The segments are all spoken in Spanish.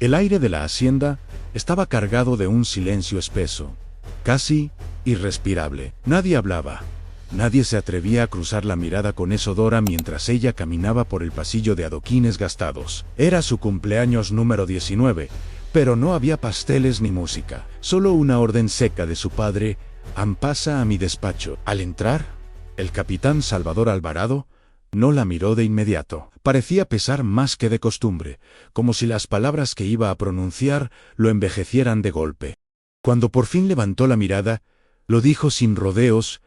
El aire de la hacienda estaba cargado de un silencio espeso, casi irrespirable. Nadie hablaba. Nadie se atrevía a cruzar la mirada con Isadora mientras ella caminaba por el pasillo de adoquines gastados. Era su cumpleaños número 19, pero no había pasteles ni música. Solo una orden seca de su padre: pasa a mi despacho. Al entrar, el capitán Salvador Alvarado no la miró de inmediato. Parecía pesar más que de costumbre, como si las palabras que iba a pronunciar lo envejecieran de golpe. Cuando por fin levantó la mirada, lo dijo sin rodeos: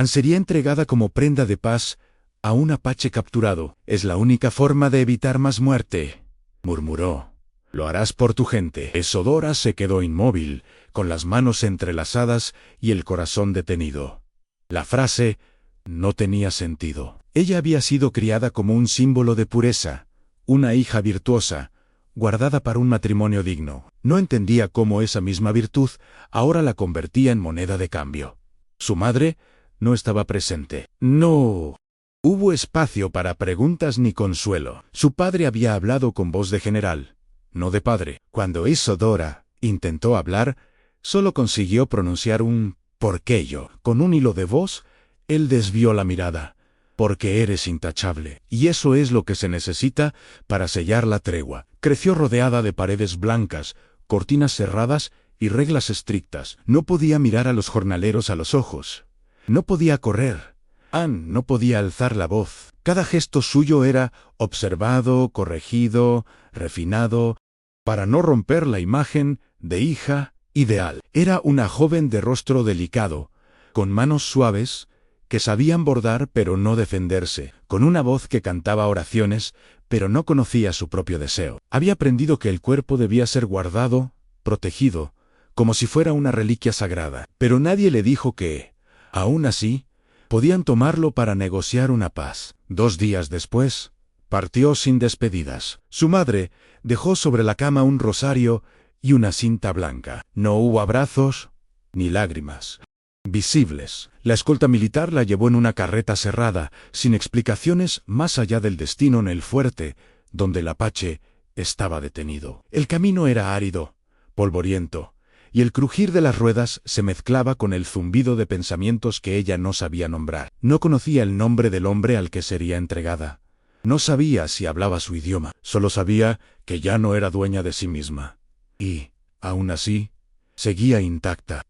sería entregada como prenda de paz a un apache capturado. Es la única forma de evitar más muerte, murmuró. Lo harás por tu gente. Isadora se quedó inmóvil, con las manos entrelazadas y el corazón detenido. La frase no tenía sentido. Ella había sido criada como un símbolo de pureza, una hija virtuosa, guardada para un matrimonio digno. No entendía cómo esa misma virtud ahora la convertía en moneda de cambio. Su madre no estaba presente. No hubo espacio para preguntas ni consuelo. Su padre había hablado con voz de general, no de padre. Cuando Isadora intentó hablar, solo consiguió pronunciar un «¿por qué yo?». Con un hilo de voz, él desvió la mirada. «Porque eres intachable, y eso es lo que se necesita para sellar la tregua». Creció rodeada de paredes blancas, cortinas cerradas y reglas estrictas. No podía mirar a los jornaleros a los ojos. No podía correr. No podía alzar la voz. Cada gesto suyo era observado, corregido, refinado, para no romper la imagen de hija ideal. Era una joven de rostro delicado, con manos suaves, que sabían bordar pero no defenderse, con una voz que cantaba oraciones, pero no conocía su propio deseo. Había aprendido que el cuerpo debía ser guardado, protegido, como si fuera una reliquia sagrada. Pero nadie le dijo que, aún así, podían tomarlo para negociar una paz. 2 días después, partió sin despedidas. Su madre dejó sobre la cama un rosario y una cinta blanca. No hubo abrazos ni lágrimas visibles. La escolta militar la llevó en una carreta cerrada, sin explicaciones más allá del destino en el fuerte, donde el apache estaba detenido. El camino era árido, polvoriento, y el crujir de las ruedas se mezclaba con el zumbido de pensamientos que ella no sabía nombrar. No conocía el nombre del hombre al que sería entregada. No sabía si hablaba su idioma. Solo sabía que ya no era dueña de sí misma. Y, aún así, seguía intacta,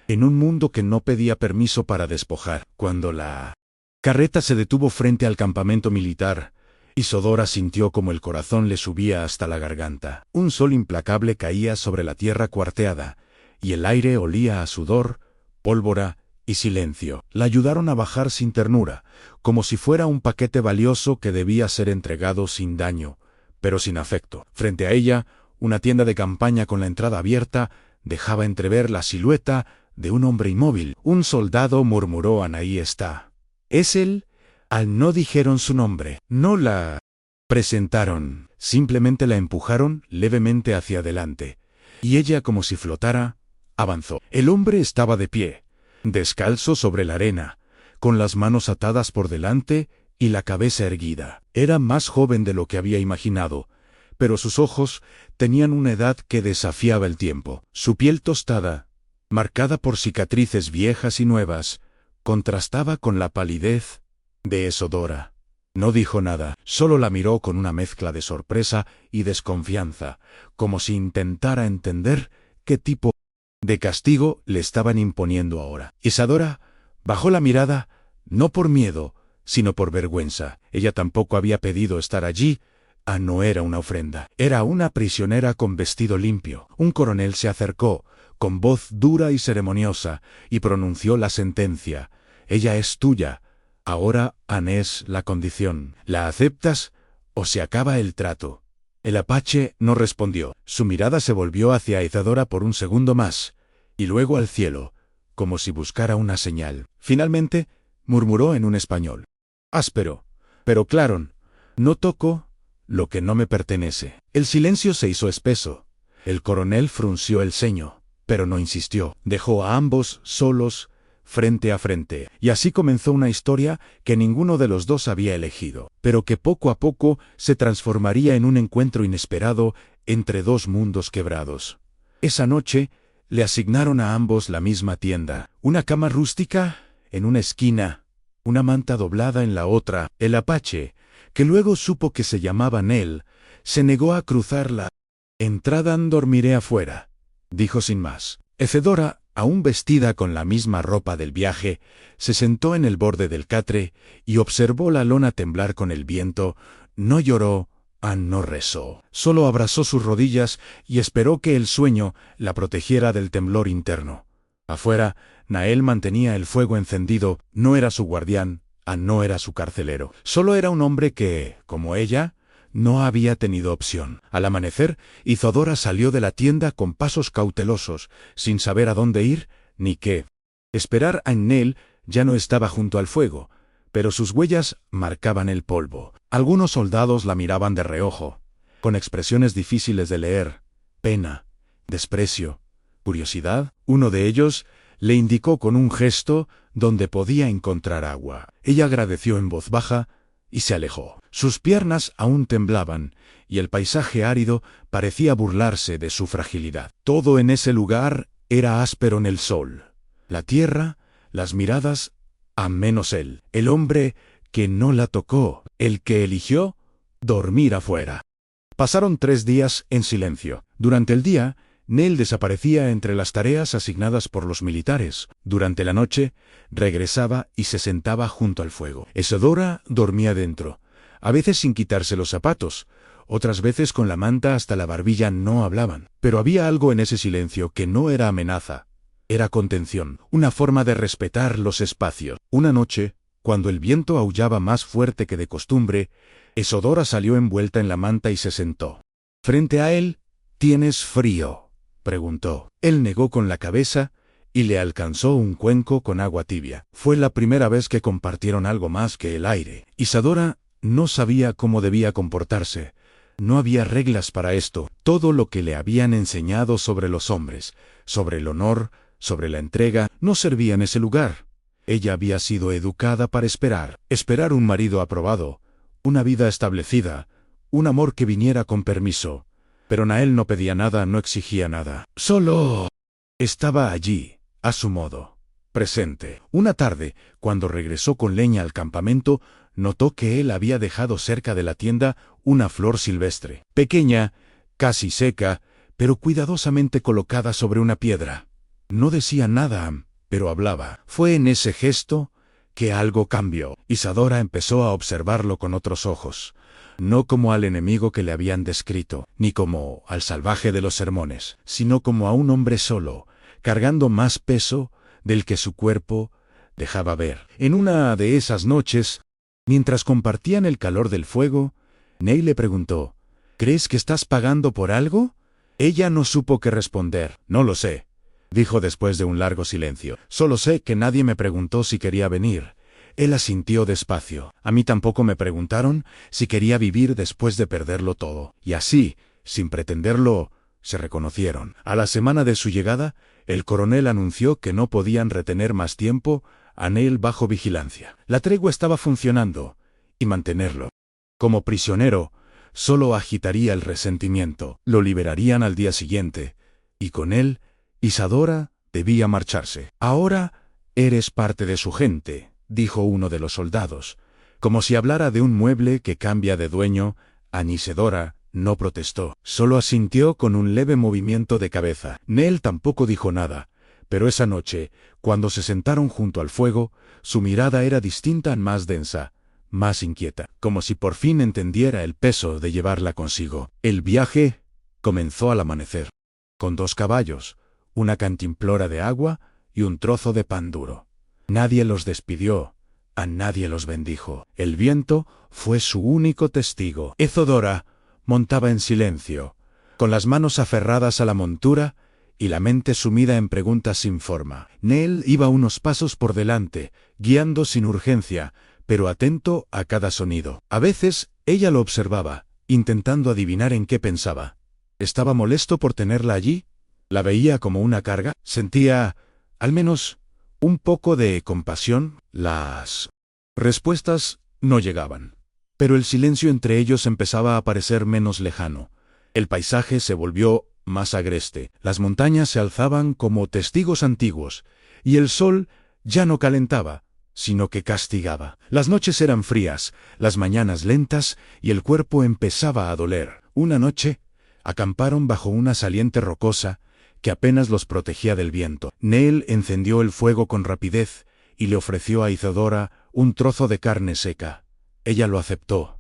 en un mundo que no pedía permiso para despojar. Cuando la carreta se detuvo frente al campamento militar, Isadora sintió como el corazón le subía hasta la garganta. Un sol implacable caía sobre la tierra cuarteada, y el aire olía a sudor, pólvora y silencio. La ayudaron a bajar sin ternura, como si fuera un paquete valioso que debía ser entregado sin daño, pero sin afecto. Frente a ella, una tienda de campaña con la entrada abierta dejaba entrever la silueta de un hombre inmóvil. Un soldado murmuró: «Ahí está». «Es él». No dijeron su nombre. No la presentaron. Simplemente la empujaron levemente hacia adelante. Y ella, como si flotara, avanzó. El hombre estaba de pie, descalzo sobre la arena, con las manos atadas por delante y la cabeza erguida. Era más joven de lo que había imaginado, pero sus ojos tenían una edad que desafiaba el tiempo. Su piel tostada, marcada por cicatrices viejas y nuevas, contrastaba con la palidez de Isadora. No dijo nada, solo la miró con una mezcla de sorpresa y desconfianza, como si intentara entender qué tipo de castigo le estaban imponiendo ahora. Isadora bajó la mirada, no por miedo, sino por vergüenza. Ella tampoco había pedido estar allí. No era una ofrenda. Era una prisionera con vestido limpio. Un coronel se acercó, con voz dura y ceremoniosa, y pronunció la sentencia: «Ella es tuya. Ahora es la condición. ¿La aceptas o se acaba el trato?» El apache no respondió. Su mirada se volvió hacia Isadora por un segundo más, y luego al cielo, como si buscara una señal. Finalmente, murmuró en un español áspero, pero claro: «No toco lo que no me pertenece». El silencio se hizo espeso. El coronel frunció el ceño, pero no insistió. Dejó a ambos solos frente a frente. Y así comenzó una historia que ninguno de los dos había elegido, pero que poco a poco se transformaría en un encuentro inesperado entre dos mundos quebrados. Esa noche le asignaron a ambos la misma tienda, una cama rústica en una esquina, una manta doblada en la otra. El apache, que luego supo que se llamaba Nel, se negó a cruzar la entrada. «Dormiré afuera», dijo sin más. Ecedora, aún vestida con la misma ropa del viaje, se sentó en el borde del catre y observó la lona temblar con el viento. No lloró, no rezó. Solo abrazó sus rodillas y esperó que el sueño la protegiera del temblor interno. Afuera, Nael mantenía el fuego encendido. No era su guardián, no era su carcelero. Solo era un hombre que, como ella, no había tenido opción. Al amanecer, Izodora salió de la tienda con pasos cautelosos, sin saber a dónde ir ni qué esperar. Nel ya no estaba junto al fuego, pero sus huellas marcaban el polvo. Algunos soldados la miraban de reojo, con expresiones difíciles de leer: pena, desprecio, curiosidad. Uno de ellos le indicó con un gesto donde podía encontrar agua. Ella agradeció en voz baja y se alejó. Sus piernas aún temblaban, y el paisaje árido parecía burlarse de su fragilidad. Todo en ese lugar era áspero en el sol. La tierra, las miradas, a menos él, el hombre que no la tocó, el que eligió dormir afuera. Pasaron 3 días en silencio. Durante el día, Nel desaparecía entre las tareas asignadas por los militares. Durante la noche, regresaba y se sentaba junto al fuego. Ecedora dormía dentro, a veces sin quitarse los zapatos, otras veces con la manta hasta la barbilla. No hablaban, pero había algo en ese silencio que no era amenaza, era contención, una forma de respetar los espacios. Una noche, cuando el viento aullaba más fuerte que de costumbre, Ecedora salió envuelta en la manta y se sentó frente a él. «¿Tienes frío?», preguntó. Él negó con la cabeza y le alcanzó un cuenco con agua tibia. Fue la primera vez que compartieron algo más que el aire. Isadora no sabía cómo debía comportarse. No había reglas para esto. Todo lo que le habían enseñado sobre los hombres, sobre el honor, sobre la entrega, no servía en ese lugar. Ella había sido educada para esperar un marido aprobado, una vida establecida, un amor que viniera con permiso. Pero Nael no pedía nada, no exigía nada. Solo estaba allí, a su modo, presente. Una tarde, cuando regresó con leña al campamento, notó que él había dejado cerca de la tienda una flor silvestre, pequeña, casi seca, pero cuidadosamente colocada sobre una piedra. No decía nada, pero hablaba. Fue en ese gesto que algo cambió. Isadora empezó a observarlo con otros ojos. No como al enemigo que le habían descrito, ni como al salvaje de los sermones, sino como a un hombre solo, cargando más peso del que su cuerpo dejaba ver. En una de esas noches, mientras compartían el calor del fuego, Ney le preguntó: «¿Crees que estás pagando por algo?». Ella no supo qué responder. «No lo sé», dijo después de un largo silencio. «Solo sé que nadie me preguntó si quería venir». Él asintió despacio. «A mí tampoco me preguntaron si quería vivir después de perderlo todo». Y así, sin pretenderlo, se reconocieron. A la semana de su llegada, el coronel anunció que no podían retener más tiempo a Neil bajo vigilancia. La tregua estaba funcionando, y mantenerlo como prisionero solo agitaría el resentimiento. Lo liberarían al día siguiente, y con él, Isadora debía marcharse. «Ahora eres parte de su gente», dijo uno de los soldados, como si hablara de un mueble que cambia de dueño. Isadora no protestó, solo asintió con un leve movimiento de cabeza. Nel tampoco dijo nada, pero esa noche, cuando se sentaron junto al fuego, su mirada era distinta, más densa, más inquieta, como si por fin entendiera el peso de llevarla consigo. El viaje comenzó al amanecer, con 2 caballos, una cantimplora de agua y un trozo de pan duro. Nadie los despidió, a nadie los bendijo. El viento fue su único testigo. Ecedora montaba en silencio, con las manos aferradas a la montura y la mente sumida en preguntas sin forma. Nel iba unos pasos por delante, guiando sin urgencia, pero atento a cada sonido. A veces, ella lo observaba, intentando adivinar en qué pensaba. ¿Estaba molesto por tenerla allí? ¿La veía como una carga? ¿Sentía, al menos, Un poco de compasión. Las respuestas no llegaban. Pero el silencio entre ellos empezaba a parecer menos lejano. El paisaje se volvió más agreste. Las montañas se alzaban como testigos antiguos, y el sol ya no calentaba, sino que castigaba. Las noches eran frías, las mañanas lentas, y el cuerpo empezaba a doler. Una noche, acamparon bajo una saliente rocosa que apenas los protegía del viento. Neil encendió el fuego con rapidez y le ofreció a Isadora un trozo de carne seca. Ella lo aceptó,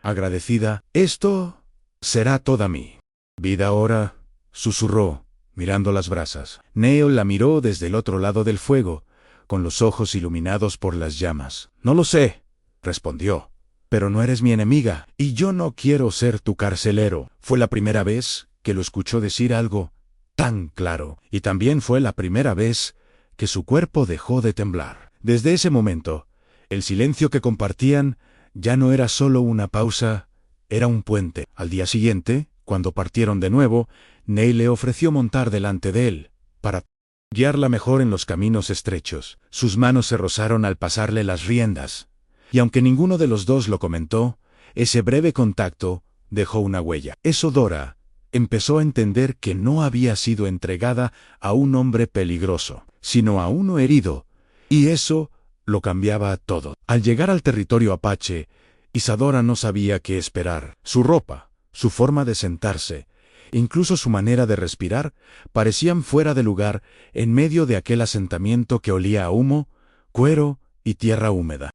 agradecida. «Esto será toda mi vida ahora», susurró, mirando las brasas. Neil la miró desde el otro lado del fuego, con los ojos iluminados por las llamas. «No lo sé», respondió, «pero no eres mi enemiga, y yo no quiero ser tu carcelero». Fue la primera vez que lo escuchó decir algo tan claro, y también fue la primera vez que su cuerpo dejó de temblar. Desde ese momento, el silencio que compartían ya no era solo una pausa, era un puente. Al día siguiente, cuando partieron de nuevo, Neil le ofreció montar delante de él, para guiarla mejor en los caminos estrechos. Sus manos se rozaron al pasarle las riendas, y aunque ninguno de los dos lo comentó, ese breve contacto dejó una huella. Isadora empezó a entender que no había sido entregada a un hombre peligroso, sino a uno herido, y eso lo cambiaba todo. Al llegar al territorio apache, Isadora no sabía qué esperar. Su ropa, su forma de sentarse, incluso su manera de respirar, parecían fuera de lugar en medio de aquel asentamiento que olía a humo, cuero y tierra húmeda.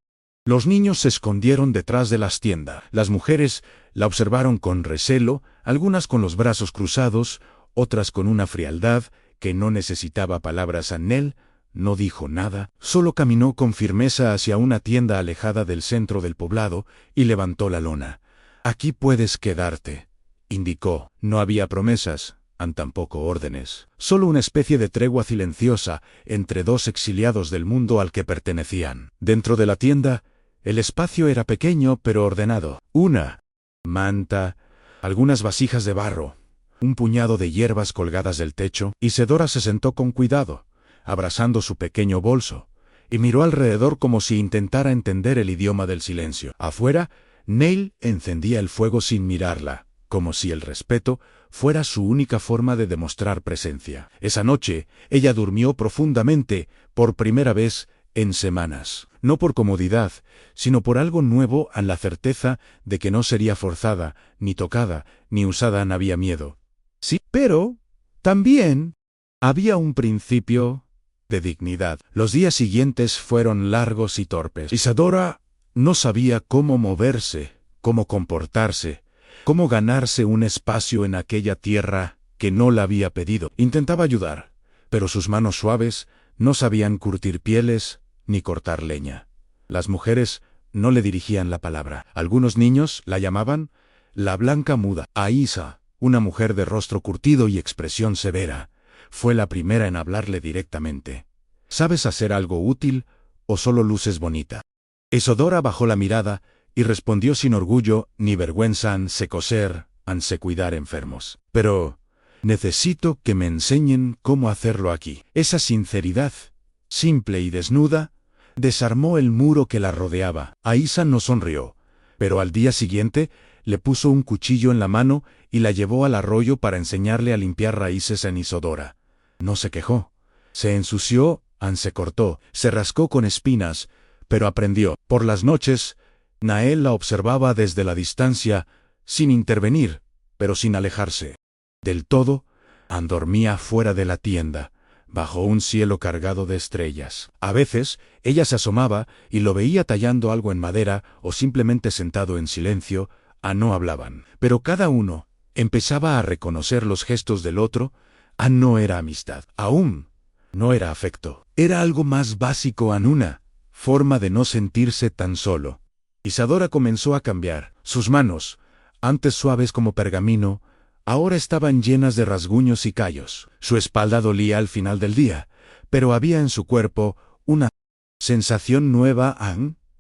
Los niños se escondieron detrás de las tiendas. Las mujeres la observaron con recelo, algunas con los brazos cruzados, otras con una frialdad que no necesitaba palabras. Neil no dijo nada, solo caminó con firmeza hacia una tienda alejada del centro del poblado y levantó la lona. «Aquí puedes quedarte», indicó. No había promesas, tampoco órdenes, solo una especie de tregua silenciosa entre dos exiliados del mundo al que pertenecían. Dentro de la tienda, el espacio era pequeño pero ordenado. Una manta, algunas vasijas de barro, un puñado de hierbas colgadas del techo. Isadora se sentó con cuidado, abrazando su pequeño bolso, y miró alrededor como si intentara entender el idioma del silencio. Afuera, Neil encendía el fuego sin mirarla, como si el respeto fuera su única forma de demostrar presencia. Esa noche, ella durmió profundamente, por primera vez en semanas. No por comodidad, sino por algo nuevo, en la certeza de que no sería forzada, ni tocada, ni usada. No había miedo. Sí, pero también había un principio de dignidad. Los días siguientes fueron largos y torpes. Isadora no sabía cómo moverse, cómo comportarse, cómo ganarse un espacio en aquella tierra que no la había pedido. Intentaba ayudar, pero sus manos suaves no sabían curtir pieles ni cortar leña. Las mujeres no le dirigían la palabra. Algunos niños la llamaban la Blanca Muda. Aisa, una mujer de rostro curtido y expresión severa, fue la primera en hablarle directamente. ¿Sabes hacer algo útil o solo luces bonita? Isadora bajó la mirada y respondió sin orgullo ni vergüenza: sé coser, sé cuidar enfermos. Pero necesito que me enseñen cómo hacerlo aquí. Esa sinceridad, simple y desnuda, desarmó el muro que la rodeaba. Aisa no sonrió, pero al día siguiente le puso un cuchillo en la mano y la llevó al arroyo para enseñarle a limpiar raíces en Isadora. No se quejó. Se ensució, se cortó, se rascó con espinas, pero aprendió. Por las noches, Neil la observaba desde la distancia, sin intervenir, pero sin alejarse del todo. Dormía fuera de la tienda, bajo un cielo cargado de estrellas. A veces, ella se asomaba y lo veía tallando algo en madera o simplemente sentado en silencio. No hablaban, pero cada uno empezaba a reconocer los gestos del otro. No era amistad, aún no era afecto. Era algo más básico, una forma de no sentirse tan solo. Isadora comenzó a cambiar. Sus manos, antes suaves como pergamino, ahora estaban llenas de rasguños y callos. Su espalda dolía al final del día, pero había en su cuerpo una sensación nueva,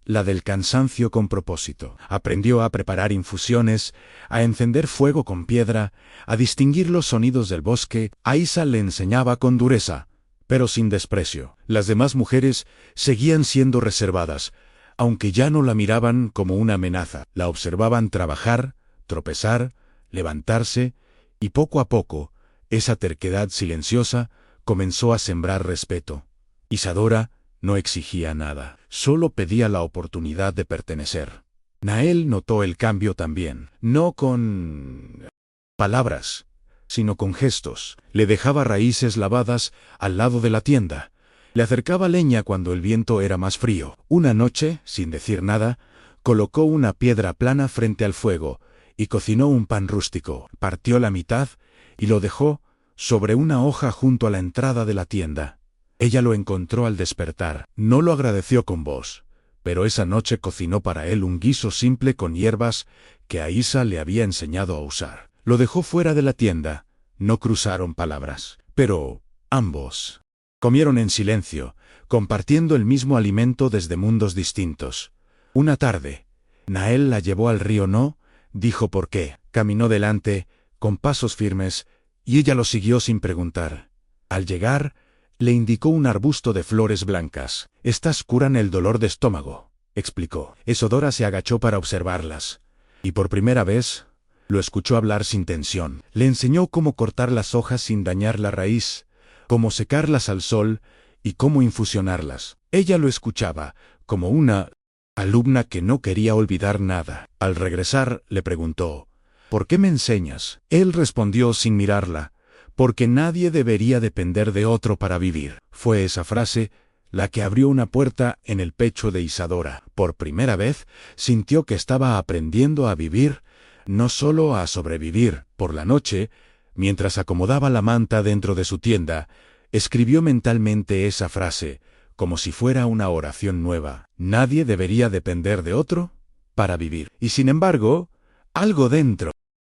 la del cansancio con propósito. Aprendió a preparar infusiones, a encender fuego con piedra, a distinguir los sonidos del bosque. Aisa le enseñaba con dureza, pero sin desprecio. Las demás mujeres seguían siendo reservadas, aunque ya no la miraban como una amenaza. La observaban trabajar, tropezar, levantarse, y poco a poco, esa terquedad silenciosa comenzó a sembrar respeto. Isadora no exigía nada, solo pedía la oportunidad de pertenecer. Nael notó el cambio también, no con palabras, sino con gestos. Le dejaba raíces lavadas al lado de la tienda. Le acercaba leña cuando el viento era más frío. Una noche, sin decir nada, colocó una piedra plana frente al fuego y cocinó un pan rústico. Partió la mitad y lo dejó sobre una hoja junto a la entrada de la tienda. Ella lo encontró al despertar. No lo agradeció con voz, pero esa noche cocinó para él un guiso simple con hierbas que Aísa le había enseñado a usar. Lo dejó fuera de la tienda. No cruzaron palabras, pero ambos comieron en silencio, compartiendo el mismo alimento desde mundos distintos. Una tarde, Nael la llevó al río. No dijo por qué. Caminó delante, con pasos firmes, y ella lo siguió sin preguntar. Al llegar, le indicó un arbusto de flores blancas. «Estas curan el dolor de estómago», explicó. Isadora se agachó para observarlas, y por primera vez lo escuchó hablar sin tensión. Le enseñó cómo cortar las hojas sin dañar la raíz, cómo secarlas al sol y cómo infusionarlas. Ella lo escuchaba, como una alumna que no quería olvidar nada. Al regresar, le preguntó, «¿Por qué me enseñas?». Él respondió sin mirarla, «Porque nadie debería depender de otro para vivir». Fue esa frase la que abrió una puerta en el pecho de Isadora. Por primera vez, sintió que estaba aprendiendo a vivir, no solo a sobrevivir. Por la noche, mientras acomodaba la manta dentro de su tienda, escribió mentalmente esa frase, como si fuera una oración nueva. Nadie debería depender de otro para vivir. Y sin embargo, algo dentro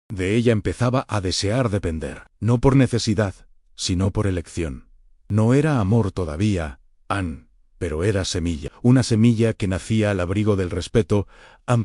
de ella empezaba a desear depender, no por necesidad, sino por elección. No era amor todavía, pero era semilla, una semilla que nacía al abrigo del respeto.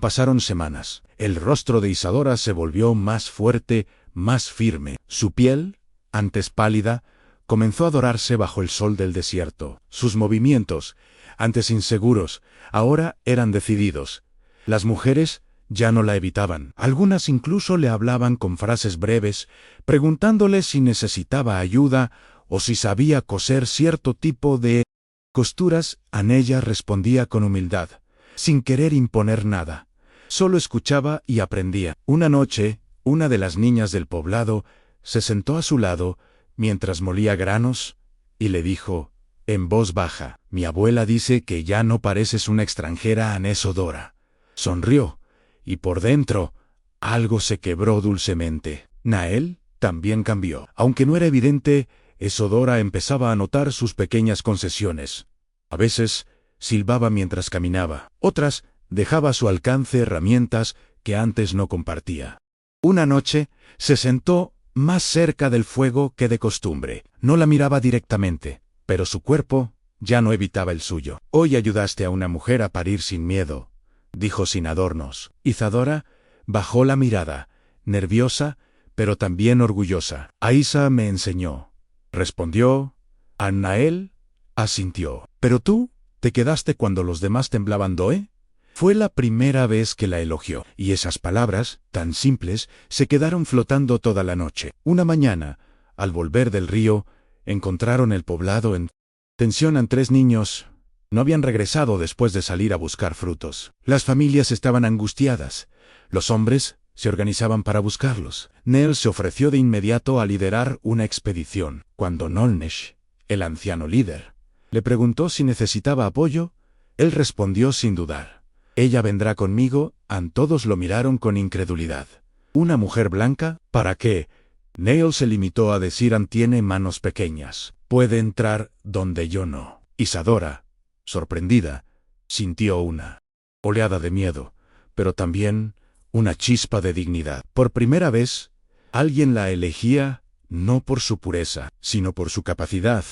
Pasaron semanas. El rostro de Isadora se volvió más fuerte, más firme. Su piel, antes pálida, comenzó a dorarse bajo el sol del desierto. Sus movimientos, antes inseguros, ahora eran decididos. Las mujeres ya no la evitaban. Algunas incluso le hablaban con frases breves, preguntándole si necesitaba ayuda o si sabía coser cierto tipo de costuras. Ella respondía con humildad, sin querer imponer nada. Solo escuchaba y aprendía. Una noche, una de las niñas del poblado se sentó a su lado mientras molía granos y le dijo, en voz baja, «Mi abuela dice que ya no pareces una extranjera, Isadora». Sonrió, y por dentro, algo se quebró dulcemente. Nael también cambió. Aunque no era evidente, Isadora empezaba a notar sus pequeñas concesiones. A veces, silbaba mientras caminaba. Otras, dejaba a su alcance herramientas que antes no compartía. Una noche, se sentó más cerca del fuego que de costumbre. No la miraba directamente, pero su cuerpo ya no evitaba el suyo. «Hoy ayudaste a una mujer a parir sin miedo», dijo sin adornos. Isadora bajó la mirada, nerviosa, pero también orgullosa. «Aísa me enseñó», respondió. Nael asintió. «¿Pero tú te quedaste cuando los demás temblaban, Doe?» Fue la primera vez que la elogió, y esas palabras, tan simples, se quedaron flotando toda la noche. Una mañana, al volver del río, encontraron el poblado en tensión. 3 niños no habían regresado después de salir a buscar frutos. Las familias estaban angustiadas. Los hombres se organizaban para buscarlos. Nael se ofreció de inmediato a liderar una expedición. Cuando Nolnesh, el anciano líder, le preguntó si necesitaba apoyo, él respondió sin dudar, «Ella vendrá conmigo». Todos lo miraron con incredulidad. «¿Una mujer blanca? ¿Para qué?». Nael se limitó a decir, «Tiene manos pequeñas. Puede entrar donde yo no». Isadora, sorprendida, sintió una oleada de miedo, pero también una chispa de dignidad. Por primera vez, alguien la elegía no por su pureza, sino por su capacidad.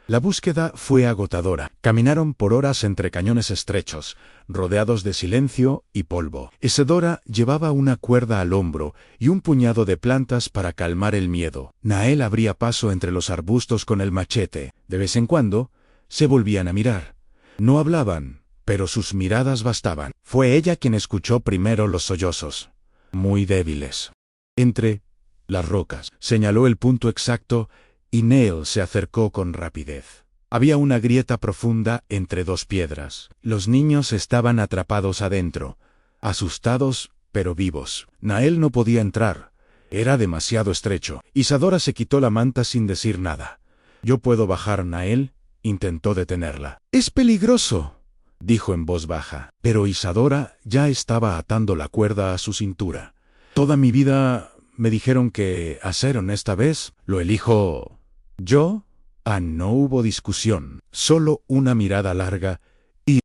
La búsqueda fue agotadora. Caminaron por horas entre cañones estrechos, rodeados de silencio y polvo. Isadora llevaba una cuerda al hombro y un puñado de plantas para calmar el miedo. Nael abría paso entre los arbustos con el machete. De vez en cuando, se volvían a mirar. No hablaban, pero sus miradas bastaban. Fue ella quien escuchó primero los sollozos, muy débiles. Entre las rocas, señaló el punto exacto y Nael se acercó con rapidez. Había una grieta profunda entre dos piedras. Los niños estaban atrapados adentro, asustados pero vivos. Nael no podía entrar. Era demasiado estrecho. Isadora se quitó la manta sin decir nada. «Yo puedo bajar, Nael», intentó detenerla. «Es peligroso», dijo en voz baja. Pero Isadora ya estaba atando la cuerda a su cintura. «Toda mi vida me dijeron que, a ser honesta vez, lo elijo yo». No hubo discusión, solo una mirada larga y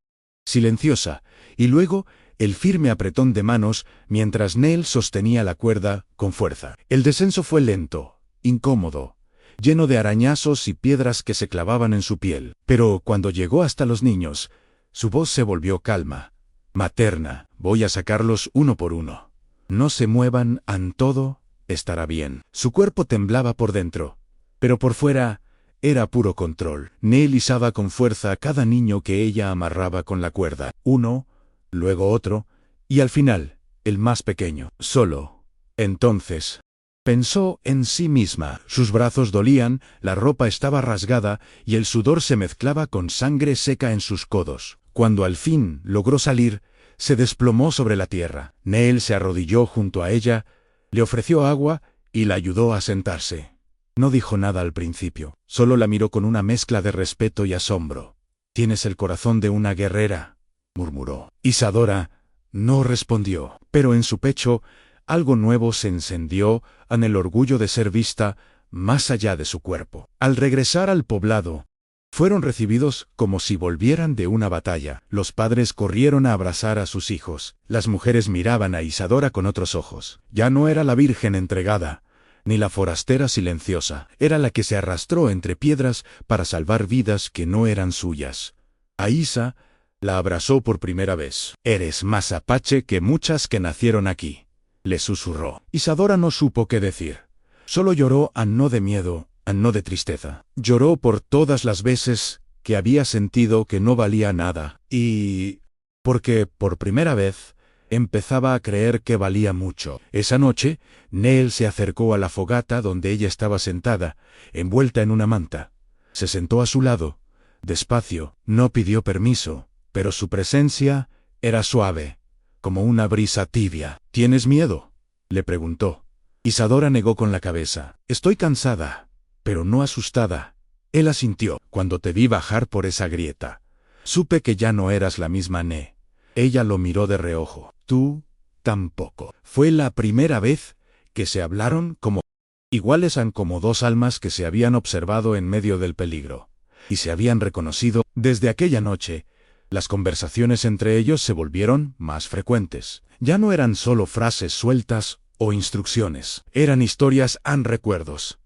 silenciosa, y luego el firme apretón de manos mientras Nael sostenía la cuerda con fuerza. El descenso fue lento, incómodo, lleno de arañazos y piedras que se clavaban en su piel. Pero cuando llegó hasta los niños, su voz se volvió calma, materna. «Voy a sacarlos uno por uno. No se muevan, todo estará bien». Su cuerpo temblaba por dentro, pero por fuera era puro control. Nael izaba con fuerza a cada niño que ella amarraba con la cuerda. Uno, luego otro, y al final, el más pequeño. Solo. Entonces, pensó en sí misma. Sus brazos dolían, la ropa estaba rasgada y el sudor se mezclaba con sangre seca en sus codos. Cuando al fin logró salir, se desplomó sobre la tierra. Nael se arrodilló junto a ella, le ofreció agua y la ayudó a sentarse. No dijo nada al principio, solo la miró con una mezcla de respeto y asombro. «Tienes el corazón de una guerrera», murmuró. Isadora no respondió, pero en su pecho algo nuevo se encendió en el orgullo de ser vista más allá de su cuerpo. Al regresar al poblado, fueron recibidos como si volvieran de una batalla. Los padres corrieron a abrazar a sus hijos. Las mujeres miraban a Isadora con otros ojos. Ya no era la virgen entregada, ni la forastera silenciosa. Era la que se arrastró entre piedras para salvar vidas que no eran suyas. A Isa la abrazó por primera vez. «Eres más apache que muchas que nacieron aquí», le susurró. Isadora no supo qué decir. Solo lloró, no de miedo, no de tristeza. Lloró por todas las veces que había sentido que no valía nada, y porque, por primera vez, empezaba a creer que valía mucho. Esa noche, Nael se acercó a la fogata donde ella estaba sentada, envuelta en una manta. Se sentó a su lado, despacio. No pidió permiso, pero su presencia era suave, como una brisa tibia. «¿Tienes miedo?», le preguntó. Isadora negó con la cabeza. «Estoy cansada, pero no asustada». Él asintió. «Cuando te vi bajar por esa grieta, supe que ya no eras la misma Ne». Ella lo miró de reojo. «Tú tampoco». Fue la primera vez que se hablaron como iguales, como dos almas que se habían observado en medio del peligro y se habían reconocido. Desde aquella noche, las conversaciones entre ellos se volvieron más frecuentes. Ya no eran solo frases sueltas o instrucciones. Eran historias, recuerdos.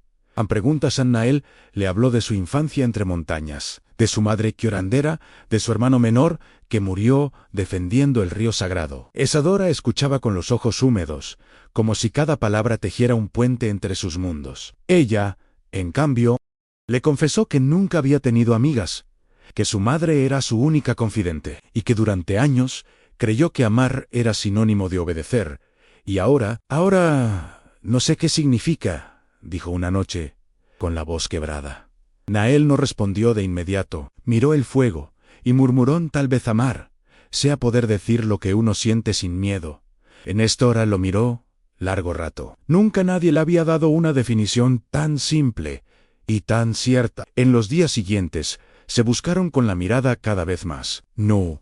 Preguntas. Nael le habló de su infancia entre montañas, de su madre curandera, de su hermano menor que murió defendiendo el río sagrado. Isadora escuchaba con los ojos húmedos, como si cada palabra tejiera un puente entre sus mundos. Ella, en cambio, le confesó que nunca había tenido amigas, que su madre era su única confidente, y que durante años creyó que amar era sinónimo de obedecer. Y ahora no sé qué significa», dijo una noche, con la voz quebrada. Nael no respondió de inmediato. Miró el fuego y murmuró: «Tal vez amar sea poder decir lo que uno siente sin miedo». Néstora lo miró largo rato. Nunca nadie le había dado una definición tan simple y tan cierta. En los días siguientes se buscaron con la mirada cada vez más. No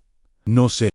se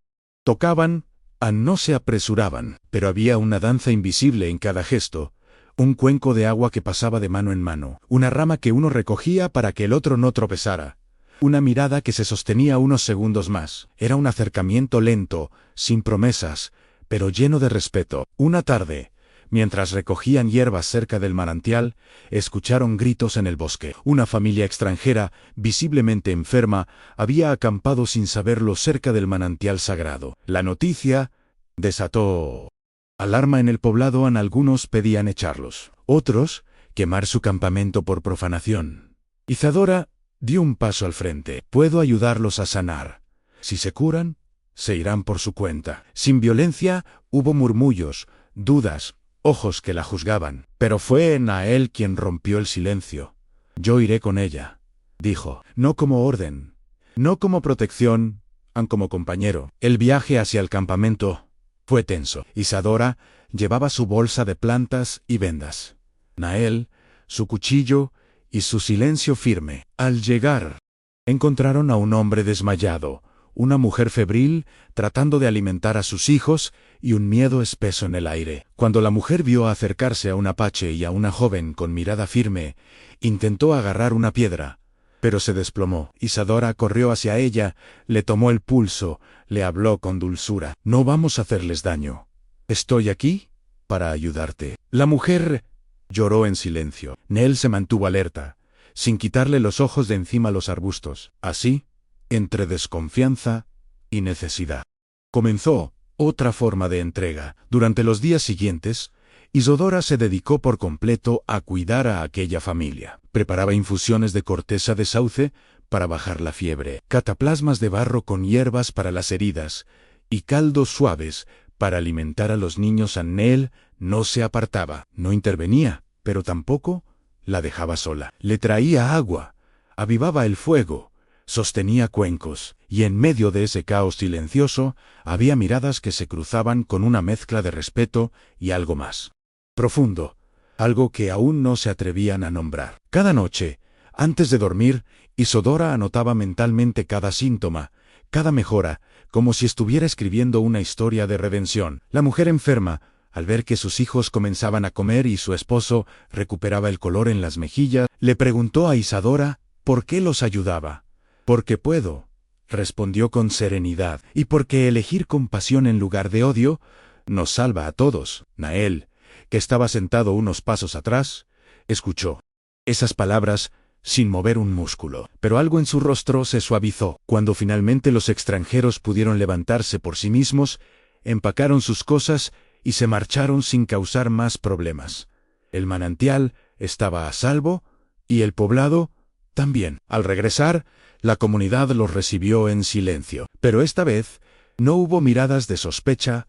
tocaban, no se apresuraban, pero había una danza invisible en cada gesto. Un cuenco de agua que pasaba de mano en mano, una rama que uno recogía para que el otro no tropezara, una mirada que se sostenía unos segundos más. Era un acercamiento lento, sin promesas, pero lleno de respeto. Una tarde, Mientras recogían hierbas cerca del manantial, escucharon gritos en el bosque. Una familia extranjera, visiblemente enferma, había acampado sin saberlo cerca del manantial sagrado. La noticia desató alarma en el poblado. Algunos pedían echarlos, otros quemar su campamento por profanación. Isadora dio un paso al frente. Puedo ayudarlos a sanar. Si se curan, se irán por su cuenta. Sin violencia, hubo murmullos, dudas, ojos que la juzgaban. Pero fue Nael quien rompió el silencio. Yo iré con ella, dijo, no como orden, no como protección, como compañero. El viaje hacia el campamento fue tenso. Isadora llevaba su bolsa de plantas y vendas. Nael, su cuchillo y su silencio firme. Al llegar, encontraron a un hombre desmayado, una mujer febril tratando de alimentar a sus hijos y un miedo espeso en el aire. Cuando la mujer vio acercarse a un apache y a una joven con mirada firme, intentó agarrar una piedra, pero se desplomó. Isadora corrió hacia ella, le tomó el pulso, le habló con dulzura. No vamos a hacerles daño. Estoy aquí para ayudarte. La mujer lloró en silencio. Nell se mantuvo alerta, sin quitarle los ojos de encima los arbustos. Así, entre desconfianza y necesidad, comenzó otra forma de entrega. Durante los días siguientes, Isadora se dedicó por completo a cuidar a aquella familia. Preparaba infusiones de corteza de sauce para bajar la fiebre, cataplasmas de barro con hierbas para las heridas y caldos suaves para alimentar a los niños. Nell no se apartaba, no intervenía, pero tampoco la dejaba sola. Le traía agua, avivaba el fuego, sostenía cuencos, y en medio de ese caos silencioso había miradas que se cruzaban con una mezcla de respeto y algo más profundo, algo que aún no se atrevían a nombrar. Cada noche, antes de dormir, Isadora anotaba mentalmente cada síntoma, cada mejora, como si estuviera escribiendo una historia de redención. La mujer enferma, al ver que sus hijos comenzaban a comer y su esposo recuperaba el color en las mejillas, le preguntó a Isadora por qué los ayudaba. Porque puedo, respondió con serenidad, y porque elegir compasión en lugar de odio nos salva a todos. Nael, que estaba sentado unos pasos atrás, escuchó esas palabras sin mover un músculo, pero algo en su rostro se suavizó. Cuando finalmente los extranjeros pudieron levantarse por sí mismos, empacaron sus cosas y se marcharon sin causar más problemas. El manantial estaba a salvo y el poblado también. Al regresar, la comunidad los recibió en silencio, pero esta vez no hubo miradas de sospecha,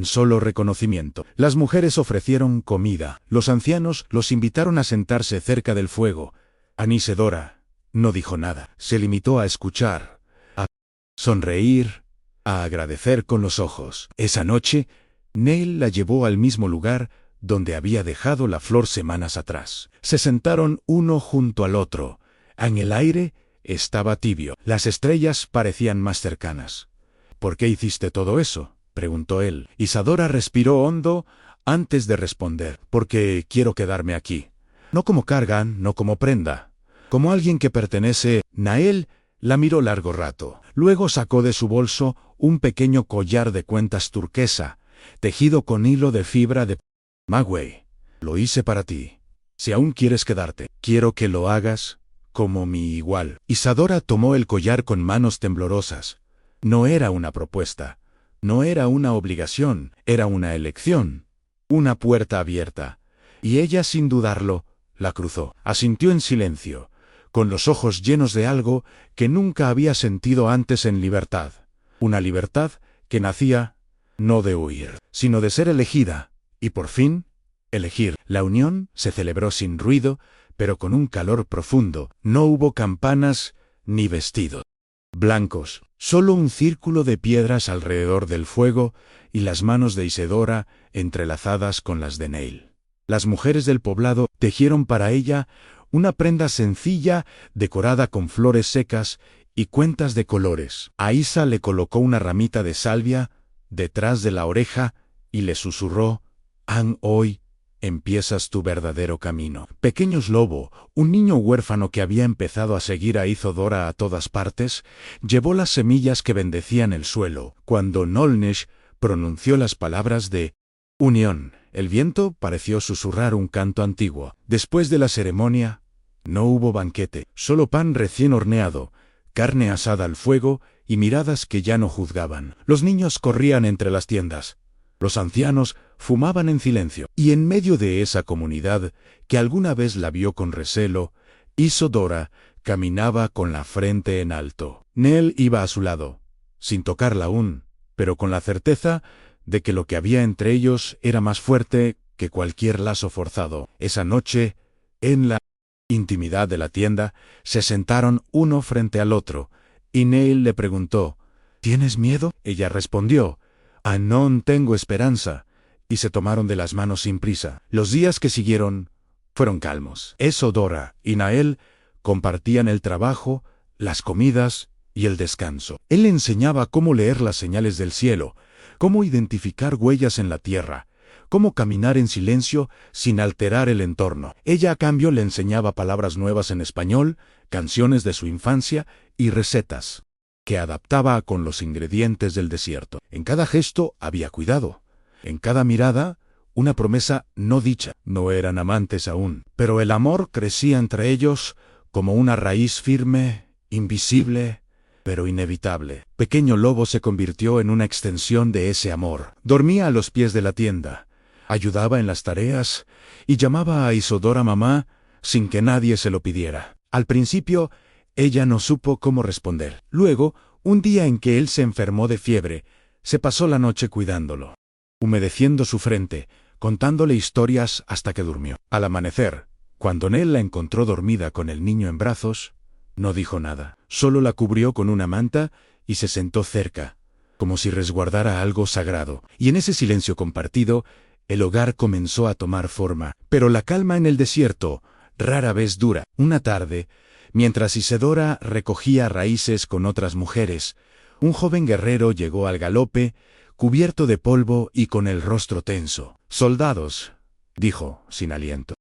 solo reconocimiento. Las mujeres ofrecieron comida, los ancianos los invitaron a sentarse cerca del fuego. Isadora no dijo nada, se limitó a escuchar, a sonreír, a agradecer con los ojos. Esa noche, Nell la llevó al mismo lugar donde había dejado la flor semanas atrás. Se sentaron uno junto al otro. En el aire estaba tibio. Las estrellas parecían más cercanas. ¿Por qué hiciste todo eso?, preguntó él. Isadora respiró hondo antes de responder. Porque quiero quedarme aquí. No como carga, no como prenda. Como alguien que pertenece. Nael la miró largo rato. Luego sacó de su bolso un pequeño collar de cuentas turquesa, tejido con hilo de fibra de maguey. Lo hice para ti. Si aún quieres quedarte, quiero que lo hagas como mi igual. Isadora tomó el collar con manos temblorosas. No era una propuesta. No era una obligación, era una elección. Una puerta abierta. Y ella, sin dudarlo, la cruzó. Asintió en silencio, con los ojos llenos de algo que nunca había sentido antes en libertad. Una libertad que nacía, no de huir, sino de ser elegida, y por fin, elegir. La unión se celebró sin ruido, pero con un calor profundo. No hubo campanas ni vestidos blancos, solo un círculo de piedras alrededor del fuego y las manos de Isadora entrelazadas con las de Nell. Las mujeres del poblado tejieron para ella una prenda sencilla decorada con flores secas y cuentas de colores. A Isa le colocó una ramita de salvia detrás de la oreja y le susurró: hoy empiezas tu verdadero camino. Pequeños Lobo, un niño huérfano que había empezado a seguir a Isadora a todas partes, llevó las semillas que bendecían el suelo. Cuando Nolnesh pronunció las palabras de unión, El viento pareció susurrar un canto antiguo. Después de la ceremonia, no hubo banquete, solo pan recién horneado, carne asada al fuego y miradas que ya no juzgaban. Los niños corrían entre las tiendas. Los ancianos fumaban en silencio. Y en medio de esa comunidad, que alguna vez la vio con recelo, Isadora caminaba con la frente en alto. Nell iba a su lado, sin tocarla aún, pero con la certeza de que lo que había entre ellos era más fuerte que cualquier lazo forzado. Esa noche, en la intimidad de la tienda, se sentaron uno frente al otro, y Nell le preguntó, ¿tienes miedo? Ella respondió, «Non tengo esperanza», y se tomaron de las manos sin prisa. Los días que siguieron fueron calmos. Isadora y Nell compartían el trabajo, las comidas y el descanso. Él le enseñaba cómo leer las señales del cielo, cómo identificar huellas en la tierra, cómo caminar en silencio sin alterar el entorno. Ella a cambio le enseñaba palabras nuevas en español, canciones de su infancia y recetas que adaptaba con los ingredientes del desierto. En cada gesto había cuidado. En cada mirada, una promesa no dicha. No eran amantes aún, pero el amor crecía entre ellos como una raíz firme, invisible, pero inevitable. Pequeño Lobo se convirtió en una extensión de ese amor. Dormía a los pies de la tienda, ayudaba en las tareas y llamaba a Isadora mamá sin que nadie se lo pidiera. Al principio, ella no supo cómo responder. Luego, un día en que él se enfermó de fiebre, se pasó la noche cuidándolo, humedeciendo su frente, contándole historias hasta que durmió. Al amanecer, cuando Nell la encontró dormida con el niño en brazos, no dijo nada. Solo la cubrió con una manta y se sentó cerca, como si resguardara algo sagrado. Y en ese silencio compartido, el hogar comenzó a tomar forma. Pero la calma en el desierto rara vez dura. Una tarde, mientras Isadora recogía raíces con otras mujeres, un joven guerrero llegó al galope, cubierto de polvo y con el rostro tenso. «Soldados», dijo, sin aliento.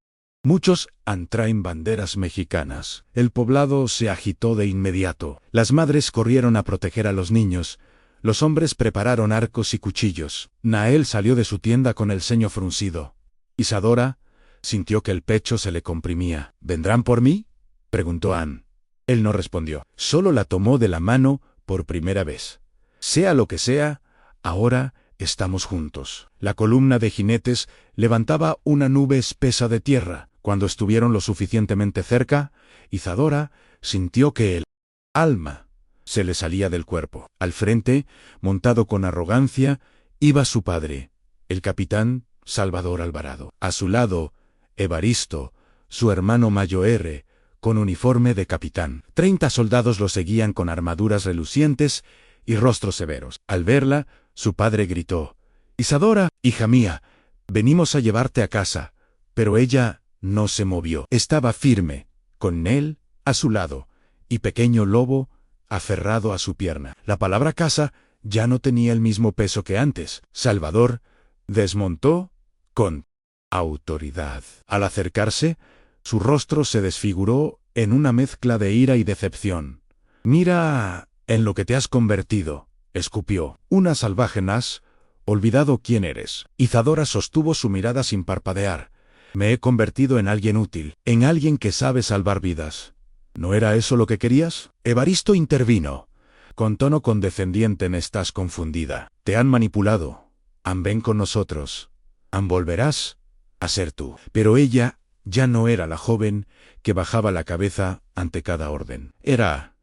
«Muchos traen banderas mexicanas». El poblado se agitó de inmediato. Las madres corrieron a proteger a los niños. Los hombres prepararon arcos y cuchillos. Nell salió de su tienda con el ceño fruncido. Isadora sintió que el pecho se le comprimía. «¿Vendrán por mí?», preguntó Anne. Él no respondió. Solo la tomó de la mano por primera vez. «Sea lo que sea, ahora estamos juntos». La columna de jinetes levantaba una nube espesa de tierra. Cuando estuvieron lo suficientemente cerca, Isadora sintió que el alma se le salía del cuerpo. Al frente, montado con arrogancia, iba su padre, el capitán Salvador Alvarado. A su lado, Evaristo, su hermano Mayoerre, con uniforme de capitán. 30 soldados lo seguían con armaduras relucientes y rostros severos. Al verla, su padre gritó, «Isadora, hija mía, venimos a llevarte a casa». Pero ella no se movió. Estaba firme, con Nell a su lado, y Pequeño Lobo aferrado a su pierna. La palabra casa ya no tenía el mismo peso que antes. Salvador desmontó con autoridad. Al acercarse, su rostro se desfiguró en una mezcla de ira y decepción. «Mira en lo que te has convertido», escupió. «Una salvaje has olvidado quién eres». Isadora sostuvo su mirada sin parpadear. «Me he convertido en alguien útil, en alguien que sabe salvar vidas». «¿No era eso lo que querías?». Evaristo intervino. Con tono condescendiente: «Estás confundida. Te han manipulado. Ven con nosotros. Volverás a ser tú». Pero ella ya no era la joven que bajaba la cabeza ante cada orden. Era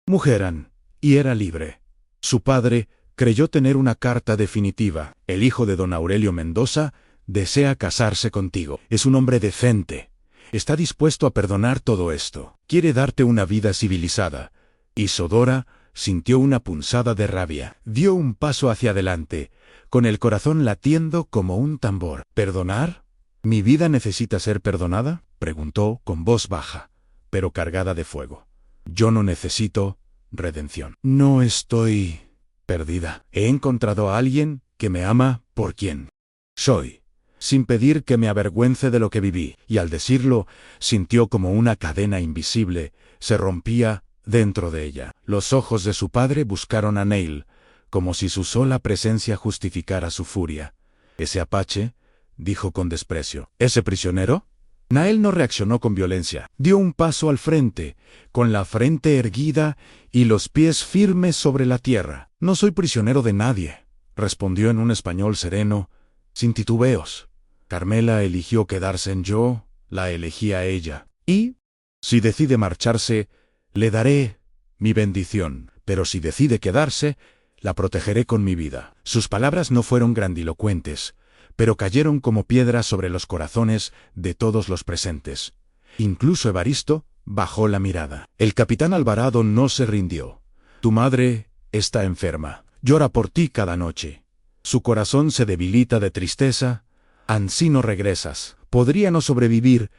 mujer y era libre. Su padre creyó tener una carta definitiva. «El hijo de don Aurelio Mendoza desea casarse contigo. Es un hombre decente. Está dispuesto a perdonar todo esto. Quiere darte una vida civilizada». Isadora sintió una punzada de rabia. Dio un paso hacia adelante, con el corazón latiendo como un tambor. «¿Perdonar? ¿Mi vida necesita ser perdonada?», preguntó con voz baja, pero cargada de fuego. «Yo no necesito redención. No estoy perdida. He encontrado a alguien que me ama por quien soy, sin pedir que me avergüence de lo que viví». Y al decirlo, sintió como una cadena invisible se rompía dentro de ella. Los ojos de su padre buscaron a Nell, como si su sola presencia justificara su furia. Ese apache, dijo con desprecio. ¿Ese prisionero? Nael no reaccionó con violencia. Dio un paso al frente, con la frente erguida y los pies firmes sobre la tierra. No soy prisionero de nadie, respondió en un español sereno, sin titubeos. Carmela eligió quedarse en yo, la elegí a ella. Y, si decide marcharse, le daré mi bendición, pero si decide quedarse, la protegeré con mi vida. Sus palabras no fueron grandilocuentes, pero cayeron como piedras sobre los corazones de todos los presentes. Incluso Evaristo bajó la mirada. El capitán Alvarado no se rindió. Tu madre está enferma. Llora por ti cada noche. Su corazón se debilita de tristeza. Ansí no regresas. Podría no sobrevivir.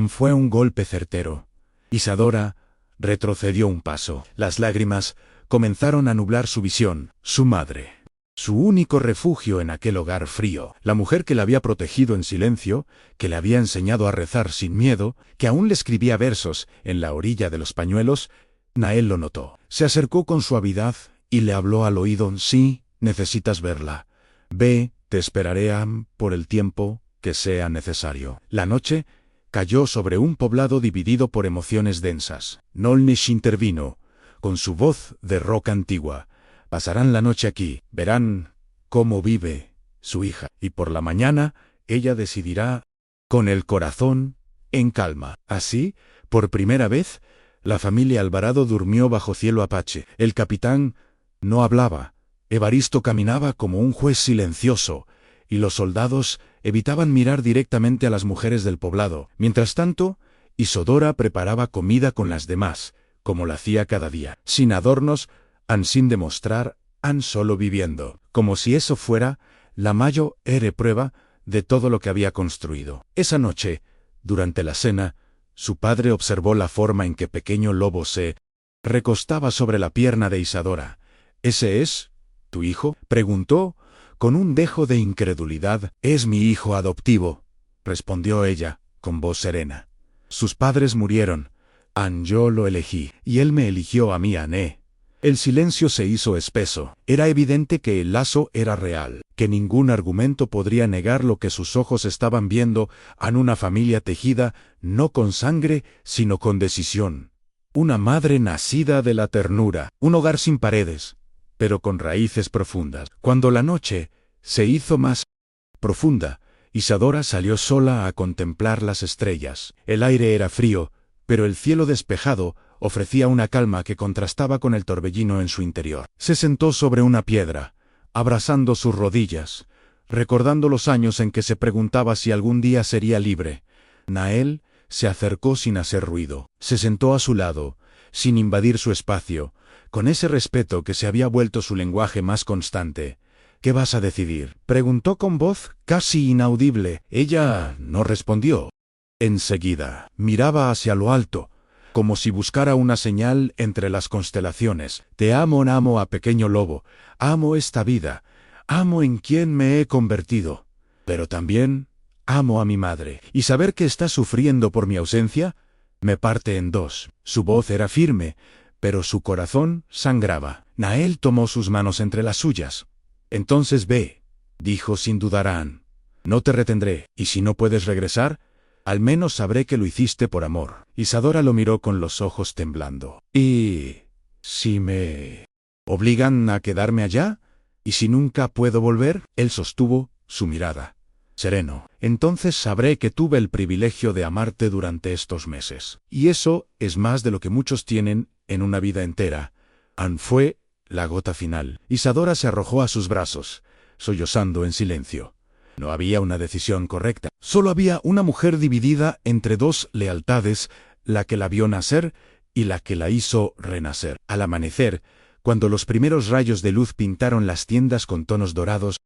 Fue un golpe certero. Isadora retrocedió un paso. Las lágrimas comenzaron a nublar su visión. Su madre. Su único refugio en aquel hogar frío, la mujer que la había protegido en silencio, que le había enseñado a rezar sin miedo, que aún le escribía versos en la orilla de los pañuelos. Nael lo notó. Se acercó con suavidad y le habló al oído. Sí, necesitas verla. Ve, te esperaré por el tiempo que sea necesario. La noche cayó sobre un poblado dividido por emociones densas. Nolnish intervino, con su voz de roca antigua. Pasarán la noche aquí, verán cómo vive su hija, y por la mañana ella decidirá, con el corazón en calma. Así, por primera vez, la familia Alvarado durmió bajo cielo apache. El capitán no hablaba. Evaristo caminaba como un juez silencioso, y los soldados evitaban mirar directamente a las mujeres del poblado. Mientras tanto, Isadora preparaba comida con las demás, como la hacía cada día, sin adornos, sin demostrar, solo viviendo, como si eso fuera la mayor prueba de todo lo que había construido. Esa noche, durante la cena, su padre observó la forma en que pequeño lobo se recostaba sobre la pierna de Isadora. ¿Ese es tu hijo?, preguntó, con un dejo de incredulidad. Es mi hijo adoptivo, respondió ella, con voz serena. Sus padres murieron. Yo lo elegí, y él me eligió a mí, Ané. El silencio se hizo espeso. Era evidente que el lazo era real, que ningún argumento podría negar lo que sus ojos estaban viendo, una familia tejida, no con sangre, sino con decisión. Una madre nacida de la ternura, un hogar sin paredes, pero con raíces profundas. Cuando la noche se hizo más profunda, Isadora salió sola a contemplar las estrellas. El aire era frío, pero el cielo despejado ofrecía una calma que contrastaba con el torbellino en su interior. Se sentó sobre una piedra, abrazando sus rodillas, recordando los años en que se preguntaba si algún día sería libre. Nael se acercó sin hacer ruido. Se sentó a su lado, sin invadir su espacio, con ese respeto que se había vuelto su lenguaje más constante. ¿Qué vas a decidir?, preguntó con voz casi inaudible. Ella no respondió. Enseguida, miraba hacia lo alto, como si buscara una señal entre las constelaciones. Te amo a pequeño lobo, amo esta vida, amo en quien me he convertido, pero también amo a mi madre, y saber que está sufriendo por mi ausencia me parte en dos. Su voz era firme, pero su corazón sangraba. Nael tomó sus manos entre las suyas. Entonces ve, dijo sin dudar. No te retendré, y si no puedes regresar, al menos sabré que lo hiciste por amor. Isadora lo miró con los ojos temblando. ¿Y si me obligan a quedarme allá? ¿Y si nunca puedo volver? Él sostuvo su mirada, sereno. Entonces sabré que tuve el privilegio de amarte durante estos meses. Y eso es más de lo que muchos tienen en una vida entera. Fue la gota final. Isadora se arrojó a sus brazos, sollozando en silencio. No había una decisión correcta. Solo había una mujer dividida entre dos lealtades, la que la vio nacer y la que la hizo renacer. Al amanecer, cuando los primeros rayos de luz pintaron las tiendas con tonos dorados,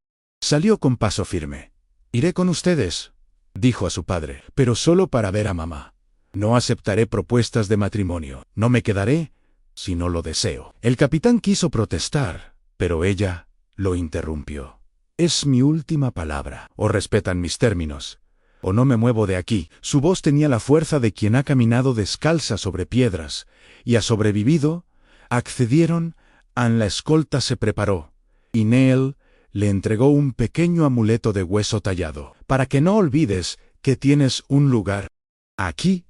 salió con paso firme. «Iré con ustedes», dijo a su padre, «pero solo para ver a mamá. No aceptaré propuestas de matrimonio. No me quedaré si no lo deseo». El capitán quiso protestar, pero ella lo interrumpió. «Es mi última palabra. O respetan mis términos, o no me muevo de aquí». Su voz tenía la fuerza de quien ha caminado descalza sobre piedras y ha sobrevivido. Accedieron. La escolta se preparó, y Nael le entregó un pequeño amuleto de hueso tallado, para que no olvides que tienes un lugar. Aquí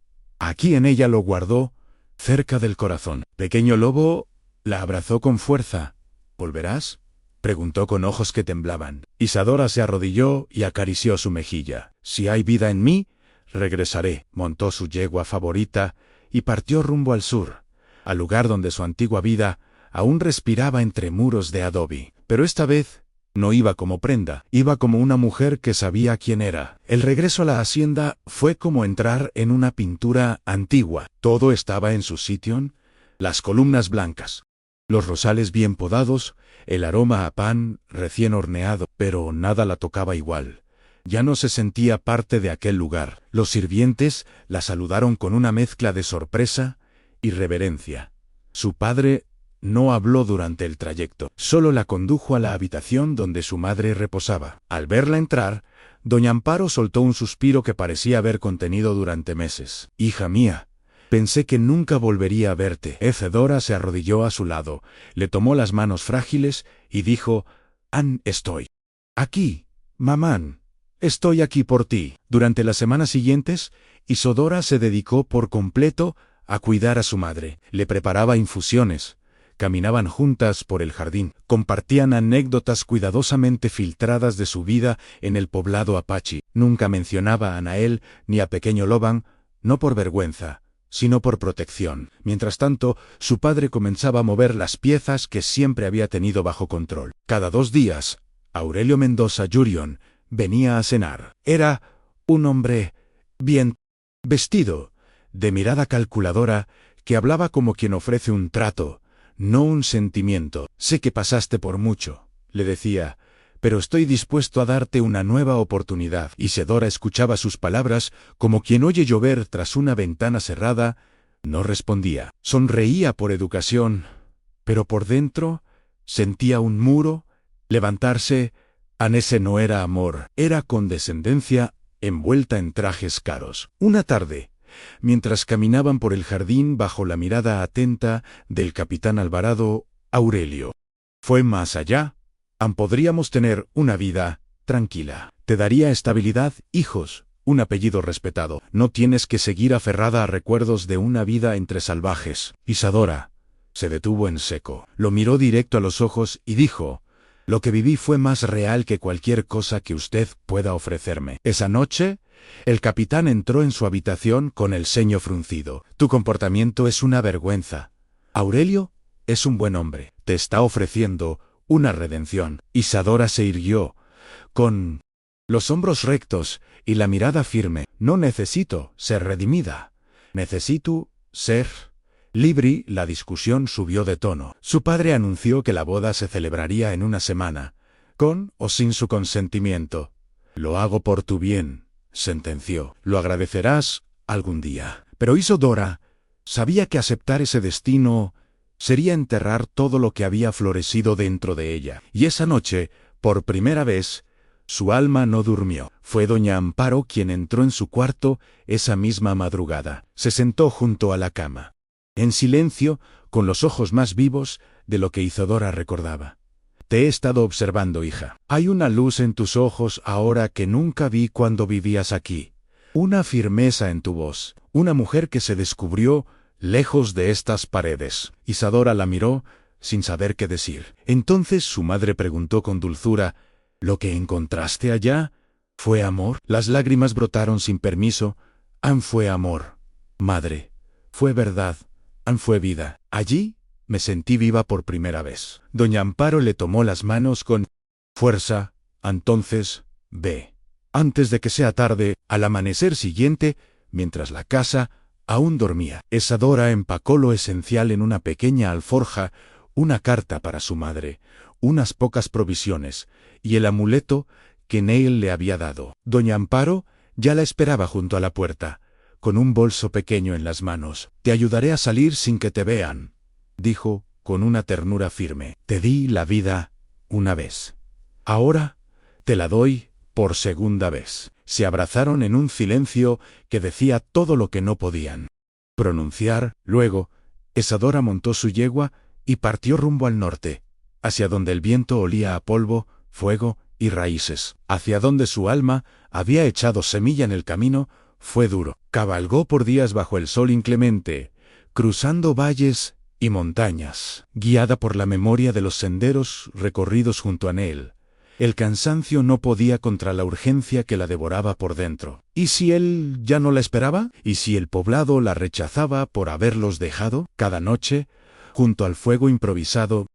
en ella lo guardó, cerca del corazón. Pequeño lobo la abrazó con fuerza. ¿Volverás?, preguntó con ojos que temblaban. Isadora se arrodilló y acarició su mejilla. Si hay vida en mí, regresaré. Montó su yegua favorita y partió rumbo al sur, al lugar donde su antigua vida aún respiraba entre muros de adobe. Pero esta vez no iba como prenda, iba como una mujer que sabía quién era. El regreso a la hacienda fue como entrar en una pintura antigua. Todo estaba en su sitio, las columnas blancas, los rosales bien podados, el aroma a pan recién horneado, pero nada la tocaba igual. Ya no se sentía parte de aquel lugar. Los sirvientes la saludaron con una mezcla de sorpresa y reverencia. Su padre no habló durante el trayecto, solo la condujo a la habitación donde su madre reposaba. Al verla entrar, doña Amparo soltó un suspiro que parecía haber contenido durante meses. «Hija mía, pensé que nunca volvería a verte». Isadora se arrodilló a su lado, le tomó las manos frágiles y dijo: «Estoy aquí, mamán. Estoy aquí por ti». Durante las semanas siguientes, Isadora se dedicó por completo a cuidar a su madre. Le preparaba infusiones, caminaban juntas por el jardín, compartían anécdotas cuidadosamente filtradas de su vida en el poblado apache. Nunca mencionaba a Nael ni a Pequeño Loban, no por vergüenza, sino por protección. Mientras tanto, su padre comenzaba a mover las piezas que siempre había tenido bajo control. Cada 2 días, Aurelio Mendoza Jurión venía a cenar. Era un hombre bien vestido, de mirada calculadora, que hablaba como quien ofrece un trato, no un sentimiento. «Sé que pasaste por mucho», le decía, «pero estoy dispuesto a darte una nueva oportunidad». Isadora escuchaba sus palabras como quien oye llover tras una ventana cerrada. No respondía. Sonreía por educación, pero por dentro sentía un muro levantarse. Ese no era amor, era condescendencia envuelta en trajes caros. Una tarde, mientras caminaban por el jardín bajo la mirada atenta del capitán Alvarado, Aurelio fue más allá. «Podríamos tener una vida tranquila. Te daría estabilidad, hijos, un apellido respetado. No tienes que seguir aferrada a recuerdos de una vida entre salvajes». Isadora se detuvo en seco, lo miró directo a los ojos y dijo: «Lo que viví fue más real que cualquier cosa que usted pueda ofrecerme». Esa noche, el capitán entró en su habitación con el ceño fruncido. «Tu comportamiento es una vergüenza. Aurelio es un buen hombre. Te está ofreciendo una redención». Isadora se irguió, con los hombros rectos y la mirada firme. «No necesito ser redimida. Necesito ser libre». La discusión subió de tono. Su padre anunció que la boda se celebraría en una semana, con o sin su consentimiento. «Lo hago por tu bien», sentenció. «Lo agradecerás algún día». Pero Isadora sabía que aceptar ese destino sería enterrar todo lo que había florecido dentro de ella. Y esa noche, por primera vez, su alma no durmió. Fue doña Amparo quien entró en su cuarto esa misma madrugada. Se sentó junto a la cama, en silencio, con los ojos más vivos de lo que Isadora recordaba. «Te he estado observando, hija. Hay una luz en tus ojos ahora que nunca vi cuando vivías aquí. Una firmeza en tu voz. Una mujer que se descubrió lejos de estas paredes». Isadora la miró, sin saber qué decir. Entonces su madre preguntó con dulzura: «¿Lo que encontraste allá fue amor?». Las lágrimas brotaron sin permiso. «Fue amor, madre. Fue verdad. Fue vida. Allí me sentí viva por primera vez». Doña Amparo le tomó las manos con fuerza. «Entonces, ve. Antes de que sea tarde». Al amanecer siguiente, mientras la casa aún dormía, Isadora empacó lo esencial en una pequeña alforja: una carta para su madre, unas pocas provisiones y el amuleto que Nael le había dado. Doña Amparo ya la esperaba junto a la puerta, con un bolso pequeño en las manos. «Te ayudaré a salir sin que te vean», dijo con una ternura firme. «Te di la vida una vez. Ahora te la doy por segunda vez». Se abrazaron en un silencio que decía todo lo que no podían pronunciar. Luego, Isadora montó su yegua y partió rumbo al norte, hacia donde el viento olía a polvo fuego y raíces. Hacia donde su alma había echado semilla en el camino, fue duro. Cabalgó por días bajo el sol inclemente, cruzando valles y montañas, guiada por la memoria de los senderos recorridos junto a él. El cansancio no podía contra la urgencia que la devoraba por dentro. ¿Y si él ya no la esperaba? ¿Y si el poblado la rechazaba por haberlos dejado? Cada noche, junto al fuego improvisado,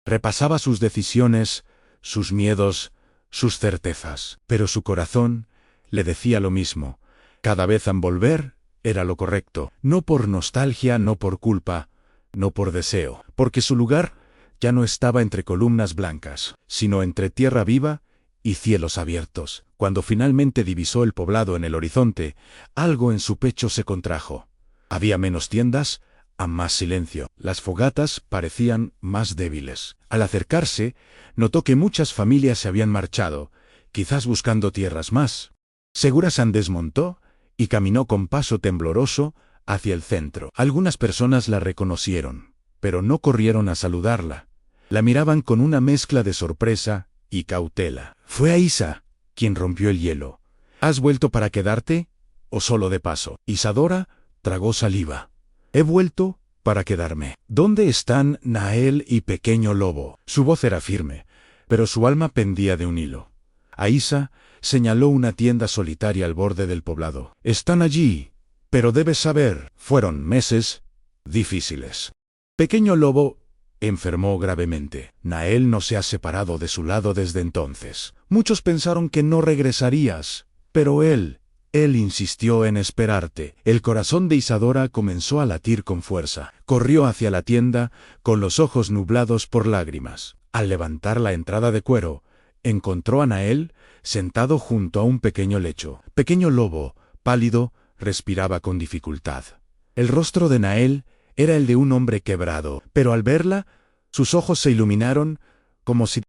repasaba sus decisiones, sus miedos, sus certezas. Pero su corazón le decía lo mismo. Cada vez al volver era lo correcto. No por nostalgia, no por culpa, no por deseo. Porque su lugar ya no estaba entre columnas blancas, sino entre tierra viva y cielos abiertos. Cuando finalmente divisó el poblado en el horizonte, algo en su pecho se contrajo. Había menos tiendas, más silencio. Las fogatas parecían más débiles. Al acercarse, notó que muchas familias se habían marchado, quizás buscando tierras más seguras. Se desmontó y caminó con paso tembloroso hacia el centro. Algunas personas la reconocieron, pero no corrieron a saludarla. La miraban con una mezcla de sorpresa y cautela. Fue Aísa quien rompió el hielo. ¿Has vuelto para quedarte o solo de paso? Isadora tragó saliva. He vuelto para quedarme. ¿Dónde están Nael y Pequeño Lobo? Su voz era firme, pero su alma pendía de un hilo. Aísa señaló una tienda solitaria al borde del poblado. Están allí, pero debes saber, fueron meses difíciles. Pequeño Lobo enfermó gravemente. Nael no se ha separado de su lado desde entonces. Muchos pensaron que no regresarías, pero él insistió en esperarte. El corazón de Isadora comenzó a latir con fuerza. Corrió hacia la tienda, con los ojos nublados por lágrimas. Al levantar la entrada de cuero, encontró a Nael sentado junto a un pequeño lecho. Pequeño Lobo, pálido, respiraba con dificultad. El rostro de Nael era el de un hombre quebrado, pero al verla, sus ojos se iluminaron como si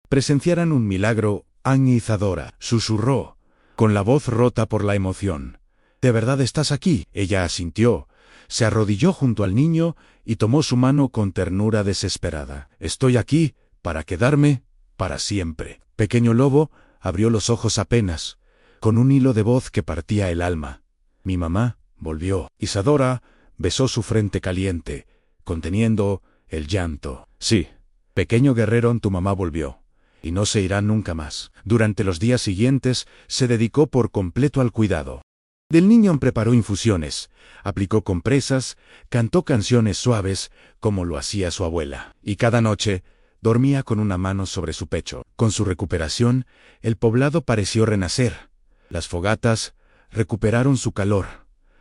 presenciaran un milagro. Isadora susurró, con la voz rota por la emoción. ¿De verdad estás aquí? Ella asintió, se arrodilló junto al niño y tomó su mano con ternura desesperada. Estoy aquí, para quedarme, para siempre. Pequeño Lobo abrió los ojos apenas, con un hilo de voz que partía el alma. Mi mamá volvió. Isadora besó su frente caliente, conteniendo el llanto. Sí, pequeño guerrero, tu mamá volvió, y no se irá nunca más. Durante los días siguientes, se dedicó por completo al cuidado del niño. Preparó infusiones, aplicó compresas, cantó canciones suaves, como lo hacía su abuela. Y cada noche, dormía con una mano sobre su pecho. Con su recuperación, el poblado pareció renacer. Las fogatas recuperaron su calor.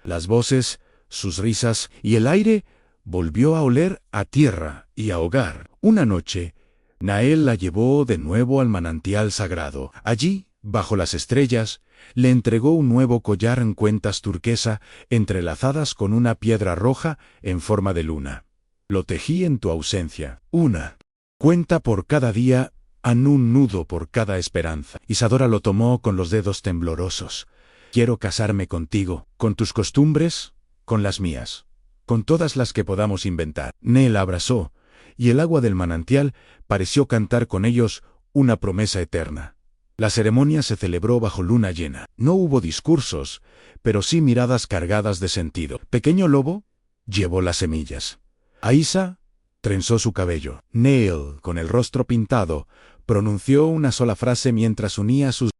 Las voces, sus risas y el aire volvió a oler a tierra y a hogar. Una noche, Nael la llevó de nuevo al manantial sagrado. Allí, bajo las estrellas, le entregó un nuevo collar en cuentas turquesa entrelazadas con una piedra roja en forma de luna. Lo tejí en tu ausencia. Una cuenta por cada día, un nudo por cada esperanza. Isadora lo tomó con los dedos temblorosos. Quiero casarme contigo, con tus costumbres, con las mías, con todas las que podamos inventar. Nel la abrazó, y el agua del manantial pareció cantar con ellos una promesa eterna. La ceremonia se celebró bajo luna llena. No hubo discursos, pero sí miradas cargadas de sentido. Pequeño Lobo llevó las semillas. Aísa trenzó su cabello. Nel, con el rostro pintado, pronunció una sola frase mientras unía sus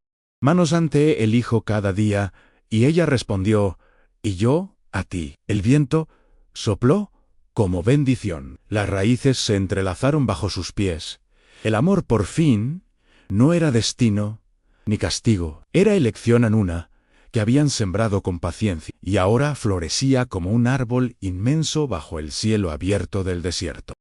manos ante el hijo cada día, y ella respondió, y yo a ti. El viento sopló como bendición. Las raíces se entrelazaron bajo sus pies. El amor, por fin, no era destino ni castigo. Era elección anuna que habían sembrado con paciencia, y ahora florecía como un árbol inmenso bajo el cielo abierto del desierto.